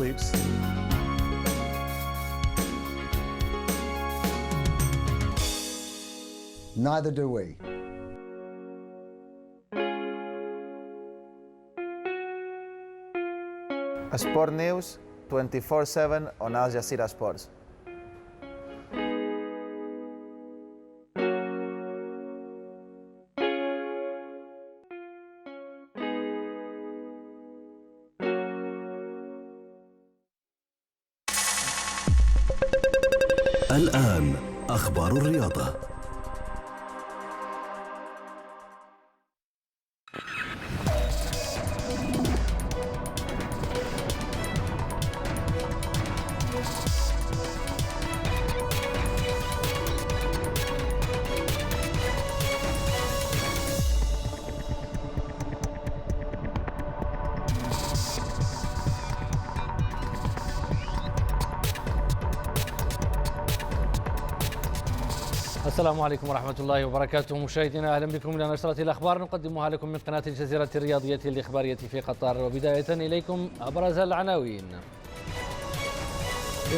sleeps. Neither do we. Sport News 24/7 on Al Jazeera Sports. الآن أخبار الرياضة. السلام عليكم ورحمة الله وبركاته مشاهدينا، أهلا بكم إلى نشرة الأخبار نقدمها لكم من قناة الجزيرة الرياضية الإخبارية في قطر. وبداية إليكم أبرز العناوين.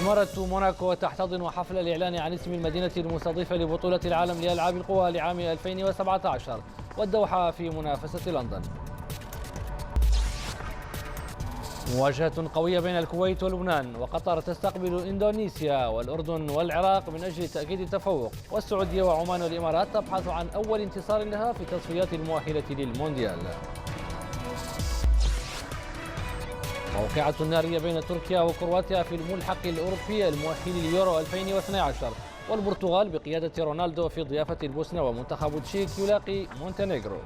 إمارة موناكو تحتضن حفل الإعلان عن اسم المدينة المستضيفة لبطولة العالم لألعاب القوى لعام 2017 والدوحة في منافسة لندن. مواجهة قوية بين الكويت ولبنان، وقطر تستقبل إندونيسيا والأردن والعراق من أجل تأكيد التفوق، والسعودية وعمان والإمارات تبحث عن أول انتصار لها في التصفيات المؤهلة للمونديال. موقعة نارية بين تركيا وكرواتيا في الملحق الأوروبي المؤهل ليورو 2012، والبرتغال بقيادة رونالدو في ضيافة البوسنة، ومنتخب تشيك يلاقي مونتينيغرو.